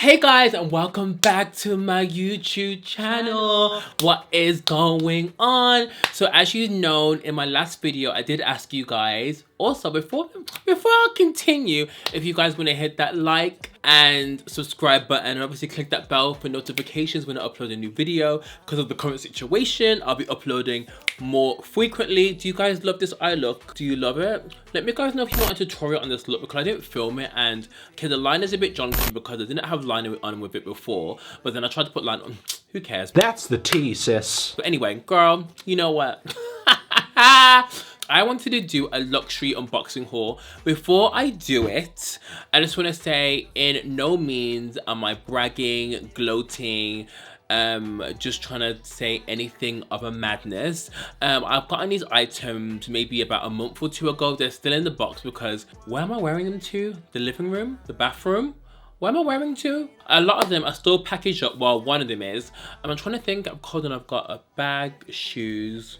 Hey guys, and welcome back to my YouTube channel. What is going on? So as you know, in my last video I did ask you guys, also before I continue, if you guys want to hit that like and subscribe button and obviously click that bell for notifications when I upload a new video. Because of the current situation, I'll be uploading more frequently. Do you guys love this eye look? Do you love it? Let me guys know if you want a tutorial on this look, because I didn't film it, and okay, the line is a bit junky because I didn't have liner on with it before, but then I tried to put line on. Who cares? That's the tea, sis. But anyway, girl, you know what? I wanted to do a luxury unboxing haul. Before I do it, I just want to say, in no means am I bragging, gloating, just trying to say anything of a madness. I've gotten these items maybe about a month or two ago. They're still in the box because where am I wearing them to? The living room? The bathroom? Where am I wearing to? A lot of them are still packaged up. Well, one of them is. And I'm trying to think. I've got a bag, shoes,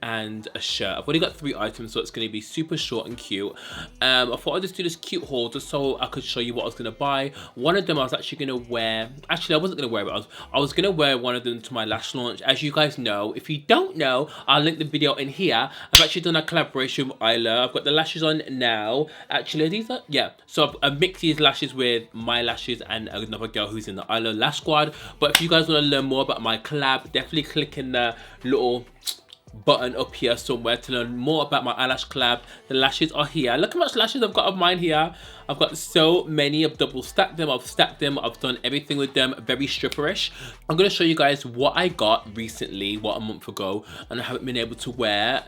and a shirt. I've already got 3 items, so it's going to be super short and cute. I thought I'd just do this cute haul just so I could show you what I was going to buy. One of them I was actually going to wear. Actually, I wasn't going to wear it. I was going to wear one of them to my lash launch. As you guys know, if you don't know, I'll link the video in here. I've actually done a collaboration with Isla. I've got the lashes on now. Actually, these are, yeah. So I've mixed these lashes with my lashes and another girl who's in the Isla Lash Squad. But if you guys want to learn more about my collab, definitely click in the little button up here somewhere to learn more about my eyelash collab. The lashes are here. Look how much lashes I've got of mine here. I've got so many. I've double stacked them. I've stacked them. I've done everything with them. Very stripperish. I'm going to show you guys what I got recently, a month ago, and I haven't been able to wear.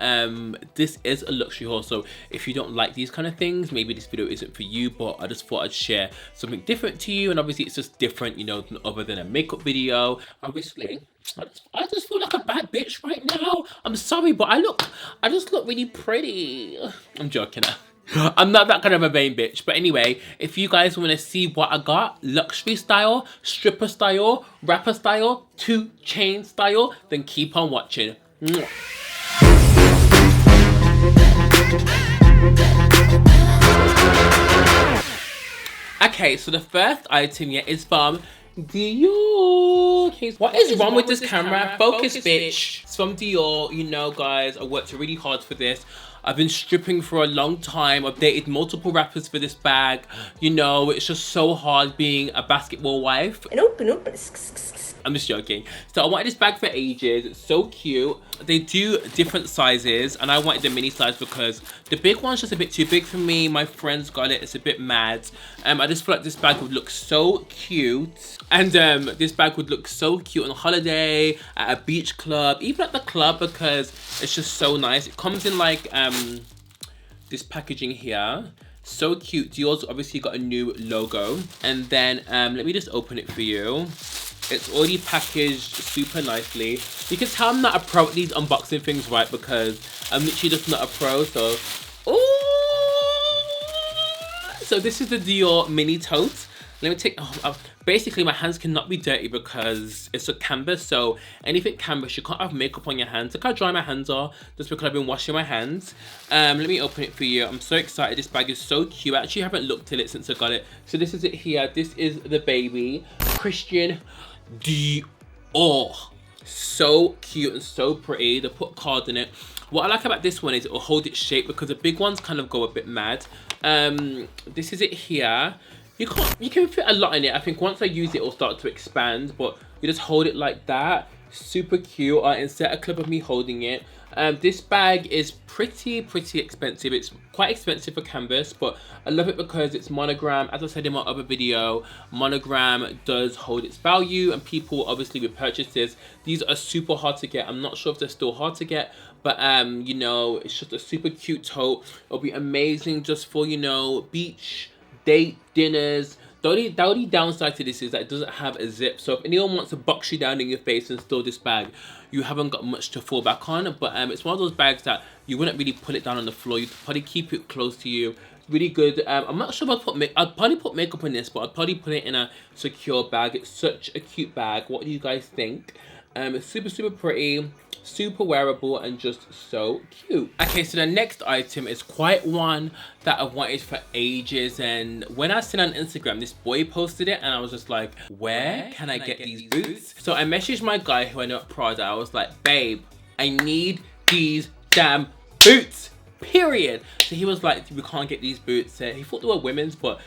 This is a luxury haul, so if you don't like these kind of things, maybe this video isn't for you, but I just thought I'd share something different to you. And obviously it's just different, you know, other than a makeup video. Obviously I just feel like a bad bitch right now. I'm sorry, but I just look really pretty. I'm joking. I'm not that kind of a vain bitch. But anyway, if you guys want to see what I got, luxury style, stripper style, rapper style, 2 chain style, then keep on watching. Okay, so the first item here is from DIOR. What is wrong with this camera? Focus, bitch. It's from DIOR. You know, guys, I worked really hard for this. I've been stripping for a long time. I've dated multiple rappers for this bag. You know, it's just so hard being a basketball wife. I'm just joking. So I wanted this bag for ages. It's so cute. They do different sizes, and I wanted the mini size because the big one's just a bit too big for me. My friends got it. It's a bit mad. I just feel like this bag would look so cute. And this bag would look so cute on holiday, at a beach club, even at the club, because it's just so nice. It comes in like this packaging here. So cute. Dior's obviously got a new logo. And then let me just open it for you. It's already packaged super nicely. You can tell I'm not a pro at these unboxing things, right? Because I'm literally just not a pro. So, ooh! So this is the DIOR mini tote. Let me take, basically my hands cannot be dirty because it's a canvas, so anything canvas, you can't have makeup on your hands. Look how dry my hands are, just because I've been washing my hands. Let me open it for you. I'm so excited. This bag is so cute. I actually haven't looked at it since I got it. So this is it here. This is the baby. Christian Dior. So cute and so pretty. They put cards in it. What I like about this one is it will hold its shape, because the big ones kind of go a bit mad. This is it here. You can fit a lot in it. I think once I use it, it'll start to expand, but you just hold it like that. Super cute. I insert a clip of me holding it. This bag is pretty expensive. It's quite expensive for canvas, but I love it because it's monogram. As I said in my other video, monogram does hold its value, and people obviously will purchase this. These are super hard to get. I'm not sure if they're still hard to get, but you know, it's just a super cute tote. It'll be amazing just for, you know, beach, date, dinners. The only downside to this is that it doesn't have a zip, so if anyone wants to box you down in your face and store this bag, you haven't got much to fall back on. But it's one of those bags that you wouldn't really put it down on the floor. You'd probably keep it close to you. Really good. I'm not sure if I'd probably put makeup in this, but I'd probably put it in a secure bag. It's such a cute bag. What do you guys think? It's super pretty. super wearable and just so cute. Okay, so the next item is quite one that I've wanted for ages, and when I seen on Instagram, this boy posted it and I was just like, where can I get these boots? So I messaged my guy who I know at Prada. I was like, babe, I need these damn boots, period. So he was like, we can't get these boots. He thought they were women's, but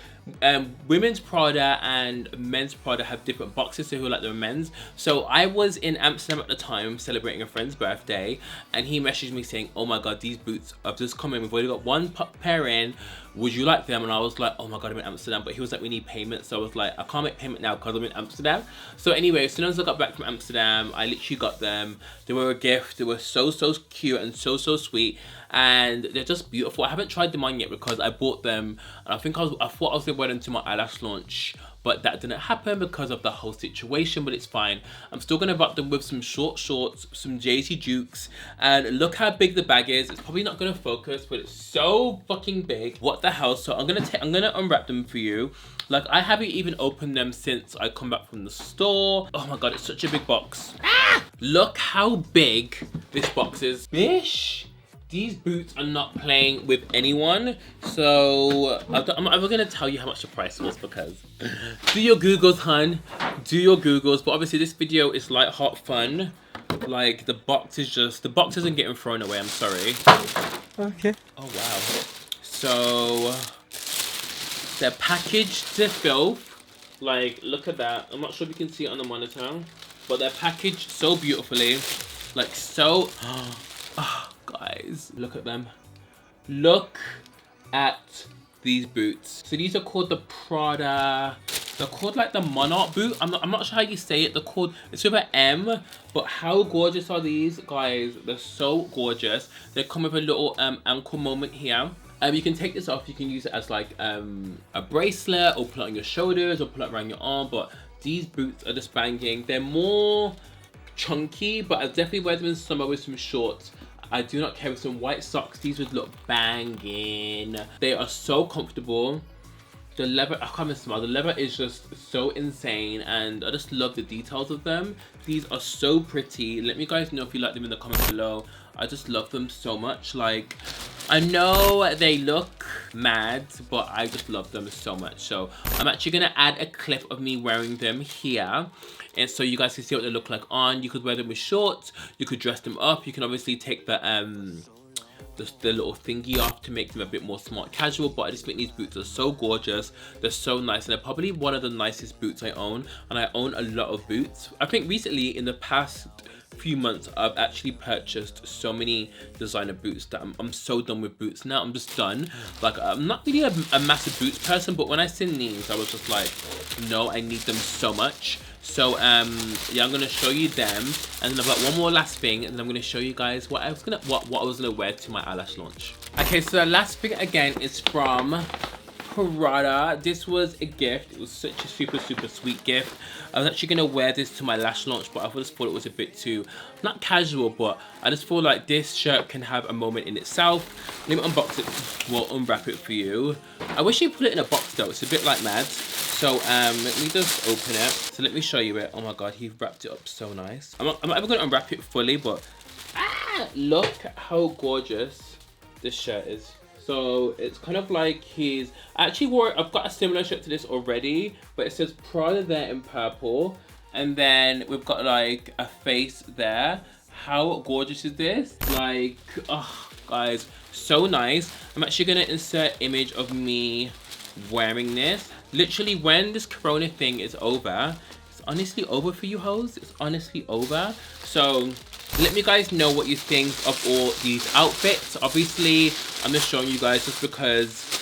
women's Prada and men's Prada have different boxes, so he was like, they were men's. So I was in Amsterdam at the time celebrating a friend's birthday, and he messaged me saying, oh my god, these boots have just come in, we've already got one pair in, would you like them? And I was like, oh my god, I'm in Amsterdam. But he was like, we need payment. So I was like, I can't make payment now because I'm in Amsterdam. So anyway, as soon as I got back from Amsterdam, I literally got them. They were a gift. They were so cute and so sweet, and they're just beautiful. I haven't tried them on yet because I bought them, and I thought I was gonna wear them to my eyelash launch, but that didn't happen because of the whole situation. But it's fine. I'm still gonna rock them with some short shorts, some JC Dukes, and look how big the bag is. It's probably not gonna focus, but it's so fucking big. What the hell? So I'm gonna unwrap them for you. Like, I haven't even opened them since I come back from the store. Oh my god, it's such a big box. Ah! Look how big this box is. Bish! These boots are not playing with anyone. So I'm not even gonna tell you how much the price was because do your Googles, hun. Do your Googles. But obviously this video is light, hot fun. Like, the box isn't getting thrown away, I'm sorry. Okay. Oh wow. So they're packaged to filth. Like, look at that. I'm not sure if you can see it on the monitor, but they're packaged so beautifully. Like, so oh, guys, look at them. Look at these boots. So these are called the Prada, they're called like the Monolith boot. I'm not sure how you say it. They're called, it's with an M, but how gorgeous are these, guys? They're so gorgeous. They come with a little ankle moment here. You can take this off. You can use it as like a bracelet, or put it on your shoulders, or put it around your arm. But these boots are just banging. They're more chunky, but I definitely wear them in summer with some shorts. I do not care with some white socks. These would look banging. They are so comfortable. The leather, I can't even smell. The leather is just so insane, and I just love the details of them. These are so pretty. Let me guys know if you like them in the comments below. I just love them so much. Like, I know they look mad, but I just love them so much. So I'm actually gonna add a clip of me wearing them here, and so you guys can see what they look like on. You could wear them with shorts, you could dress them up, you can obviously take the little thingy off to make them a bit more smart casual. But I just think these boots are so gorgeous, they're so nice, and they're probably one of the nicest boots I own, and I own a lot of boots. I think recently, in the past few months, I've actually purchased so many designer boots that I'm so done with boots now. I'm just done. Like, I'm not really a massive boots person, but when I seen these, I was just like, no, I need them so much. So yeah, I'm gonna show you them, and then I've got one more last thing, and then I'm gonna show you guys what I was gonna wear to my eyelash launch. Okay, so the last thing again is from Prada. This was a gift. It was such a super sweet gift. I was actually gonna wear this to my lash launch, but I just thought it was a bit too, not casual, but I just feel like this shirt can have a moment in itself. Let me unbox it, well, unwrap it for you. I wish you put it in a box though, it's a bit like mad. So let me just open it. So let me show you it. Oh my god, he wrapped it up so nice. I'm not ever gonna unwrap it fully, but look how gorgeous this shirt is. So it's kind of like I actually wore, I've got a similar shirt to this already, but it says Prada there in purple, and then we've got like a face there. How gorgeous is this? Like, oh guys, so nice. I'm actually gonna insert image of me wearing this. Literally, when this corona thing is over, it's honestly over for you hoes. It's honestly over. So let me guys know what you think of all these outfits. Obviously, I'm just showing you guys just because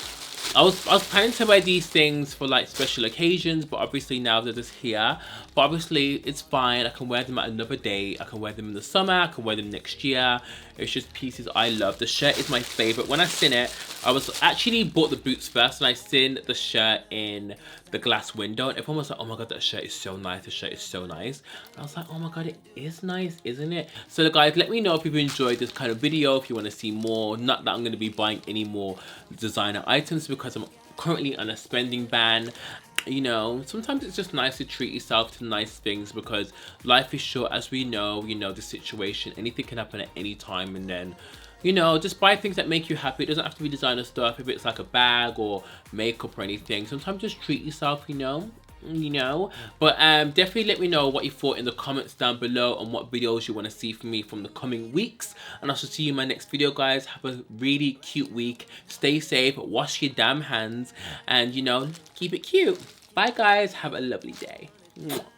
I was planning to wear these things for like special occasions, but obviously now they're just here. But obviously it's fine. I can wear them at another day. I can wear them in the summer. I can wear them next year. It's just pieces I love. The shirt is my favorite. When I seen it, I was actually bought the boots first, and I seen the shirt in the glass window, and everyone was like, oh my god, that shirt is so nice. The shirt is so nice. And I was like, oh my god, it is nice, isn't it? So guys, let me know if you've enjoyed this kind of video, if you want to see more. Not that I'm going to be buying any more designer items because I'm currently on a spending ban. you know, sometimes it's just nice to treat yourself to nice things, because life is short, as we know. You know, the situation, anything can happen at any time. And then, you know, just buy things that make you happy. It doesn't have to be designer stuff. If it's like a bag or makeup or anything, sometimes just treat yourself, you know. But definitely let me know what you thought in the comments down below, and what videos you want to see from me from the coming weeks. And I shall see you in my next video, guys. Have a really cute week. Stay safe, wash your damn hands, and, you know, keep it cute. Bye, guys. Have a lovely day. Mwah.